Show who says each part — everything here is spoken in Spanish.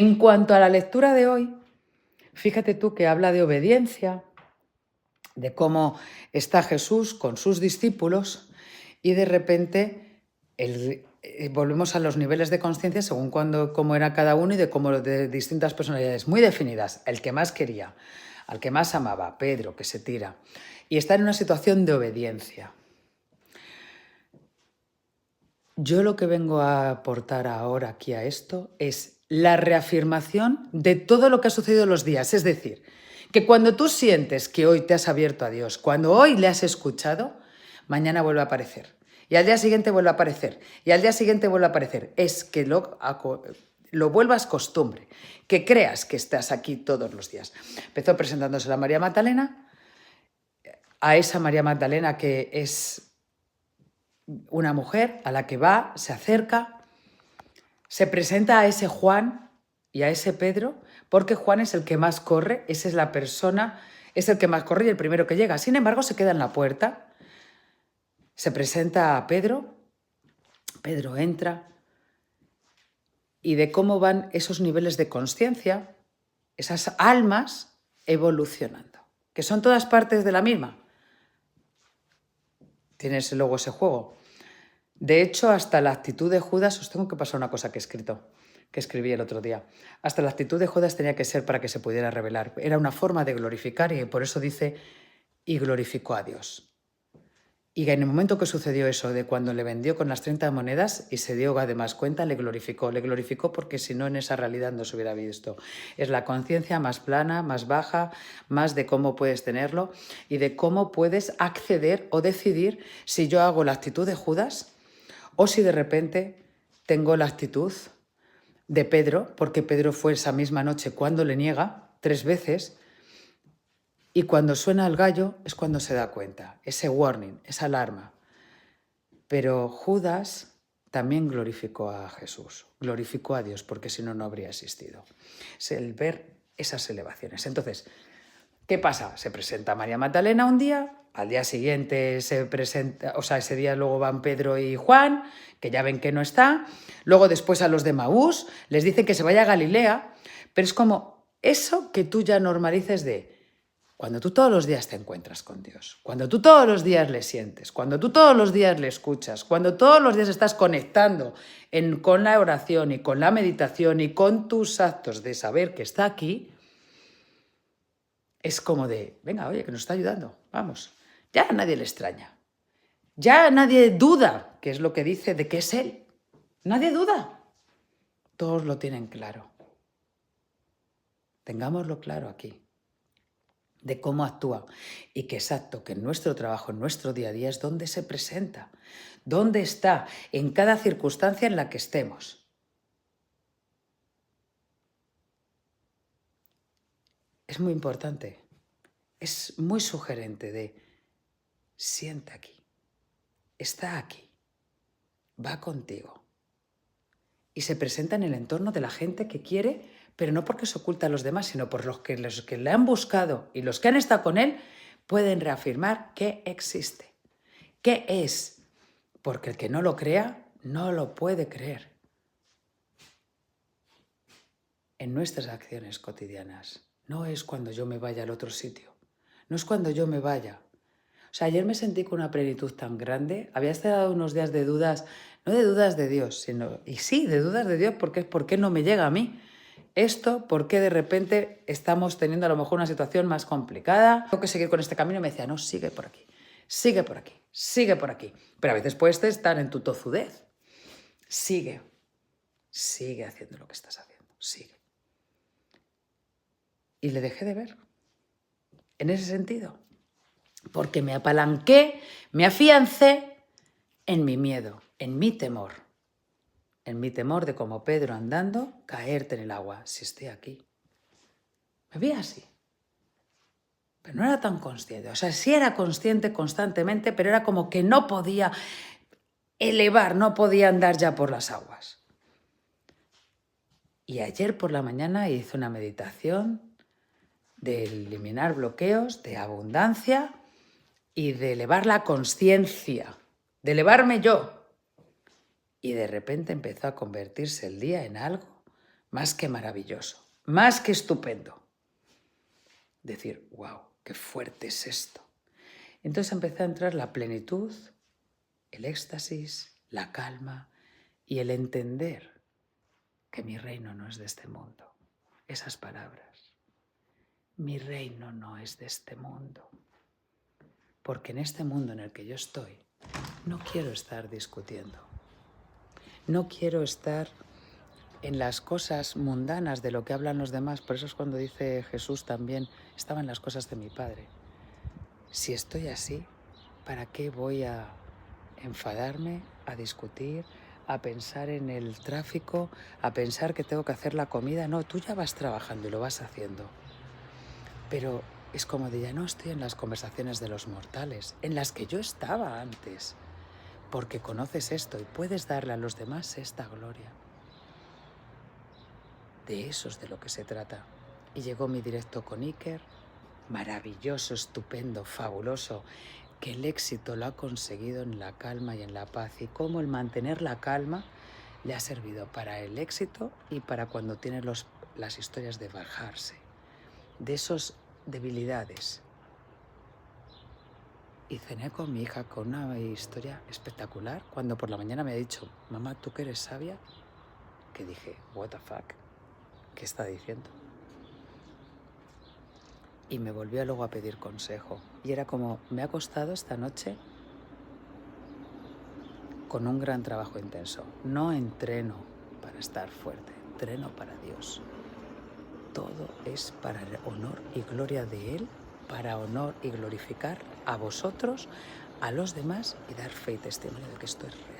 Speaker 1: En cuanto a la lectura de hoy, fíjate tú que habla de obediencia, de cómo está Jesús con sus discípulos y de repente volvemos a los niveles de conciencia según cómo era cada uno y de cómo de distintas personalidades muy definidas. El que más quería, al que más amaba, Pedro, que se tira, y está en una situación de obediencia. Yo lo que vengo a aportar ahora aquí a esto es la reafirmación de todo lo que ha sucedido los días. Es decir, que cuando tú sientes que hoy te has abierto a Dios, cuando hoy le has escuchado, mañana vuelve a aparecer. Y al día siguiente vuelve a aparecer. Y al día siguiente vuelve a aparecer. Es que lo vuelvas costumbre, que creas que estás aquí todos los días. Empezó presentándose a María Magdalena, a esa María Magdalena que es una mujer a la que va, se acerca, se presenta a ese Juan y a ese Pedro, porque Juan es el que más corre, esa es la persona, es el que más corre y el primero que llega. Sin embargo, se queda en la puerta, se presenta a Pedro, Pedro entra, y de cómo van esos niveles de conciencia, esas almas evolucionando, que son todas partes de la misma. Tienes luego ese juego. De hecho, hasta la actitud de Judas, os tengo que pasar una cosa que escribí el otro día. Hasta la actitud de Judas tenía que ser para que se pudiera revelar. Era una forma de glorificar y por eso dice, y glorificó a Dios. Y en el momento que sucedió eso, de cuando le vendió con las 30 monedas y se dio además cuenta, le glorificó. Le glorificó porque si no en esa realidad no se hubiera visto. Es la conciencia más plana, más baja, más de cómo puedes tenerlo y de cómo puedes acceder o decidir si yo hago la actitud de Judas o si de repente tengo la actitud de Pedro, porque Pedro fue esa misma noche cuando le niega 3 veces, y cuando suena el gallo es cuando se da cuenta, ese warning, esa alarma. Pero Judas también glorificó a Jesús, glorificó a Dios, porque si no, no habría existido. Es el ver esas elevaciones. Entonces, ¿qué pasa? Se presenta María Magdalena un día, al día siguiente se presenta, o sea, ese día luego van Pedro y Juan, que ya ven que no está, luego después a los de Maús les dicen que se vaya a Galilea, pero es como eso que tú ya normalices de cuando tú todos los días te encuentras con Dios, cuando tú todos los días le sientes, cuando tú todos los días le escuchas, cuando todos los días estás conectando con la oración y con la meditación y con tus actos de saber que está aquí, es como de, venga, oye, que nos está ayudando, vamos. Ya a nadie le extraña. Ya nadie duda, que es lo que dice, de que es Él. Nadie duda. Todos lo tienen claro. Tengámoslo claro aquí, de cómo actúa. Y que exacto, que en nuestro trabajo, en nuestro día a día es donde se presenta, dónde está, en cada circunstancia en la que estemos. Es muy importante. Es muy sugerente de, siente aquí, está aquí, va contigo. Y se presenta en el entorno de la gente que quiere, pero no porque se oculta a los demás, sino por los que le han buscado y los que han estado con él pueden reafirmar que existe, que es, porque el que no lo crea no lo puede creer. En nuestras acciones cotidianas, no es cuando yo me vaya al otro sitio, no es cuando yo me vaya. O sea, ayer me sentí con una plenitud tan grande, había estado unos días de dudas, no de dudas de Dios, sino, y sí, de dudas de Dios, porque ¿por qué no me llega a mí esto? ¿Por qué de repente estamos teniendo a lo mejor una situación más complicada? Tengo que seguir con este camino y me decía, no, sigue por aquí, sigue por aquí, sigue por aquí. Pero a veces puedes estar en tu tozudez. Sigue, sigue haciendo lo que estás haciendo, sigue. Y le dejé de ver, en ese sentido, porque me apalanqué, me afiancé en mi miedo, en mi temor de como Pedro andando, caerte en el agua, si estoy aquí. Me vi así, pero no era tan consciente, o sea, sí era consciente constantemente, pero era como que no podía elevar, no podía andar ya por las aguas. Y ayer por la mañana hice una meditación de eliminar bloqueos, de abundancia y de elevar la conciencia, de elevarme yo. Y de repente empezó a convertirse el día en algo más que maravilloso, más que estupendo. Decir, wow, qué fuerte es esto. Entonces empezó a entrar la plenitud, el éxtasis, la calma y el entender que mi reino no es de este mundo. Esas palabras. Mi reino no es de este mundo. Porque en este mundo en el que yo estoy, no quiero estar discutiendo. No quiero estar en las cosas mundanas de lo que hablan los demás. Por eso es cuando dice Jesús también, estaba en las cosas de mi Padre. Si estoy así, ¿para qué voy a enfadarme, a discutir, a pensar en el tráfico, a pensar que tengo que hacer la comida? No, tú ya vas trabajando y lo vas haciendo. Pero es como de ya no estoy en las conversaciones de los mortales, en las que yo estaba antes, porque conoces esto y puedes darle a los demás esta gloria. De eso es de lo que se trata. Y llegó mi directo con Iker, maravilloso, estupendo, fabuloso, que el éxito lo ha conseguido en la calma y en la paz, y cómo el mantener la calma le ha servido para el éxito y para cuando tiene las historias de bajarse, de esas debilidades. Y cené con mi hija con una historia espectacular, cuando por la mañana me ha dicho, mamá, ¿tú que eres sabia? Que dije, what the fuck, ¿qué está diciendo? Y me volvió luego a pedir consejo. Y era como, me ha costado esta noche con un gran trabajo intenso. No entreno para estar fuerte, entreno para Dios. Todo es para el honor y gloria de Él, para honor y glorificar a vosotros, a los demás y dar fe y testimonio de que esto es real.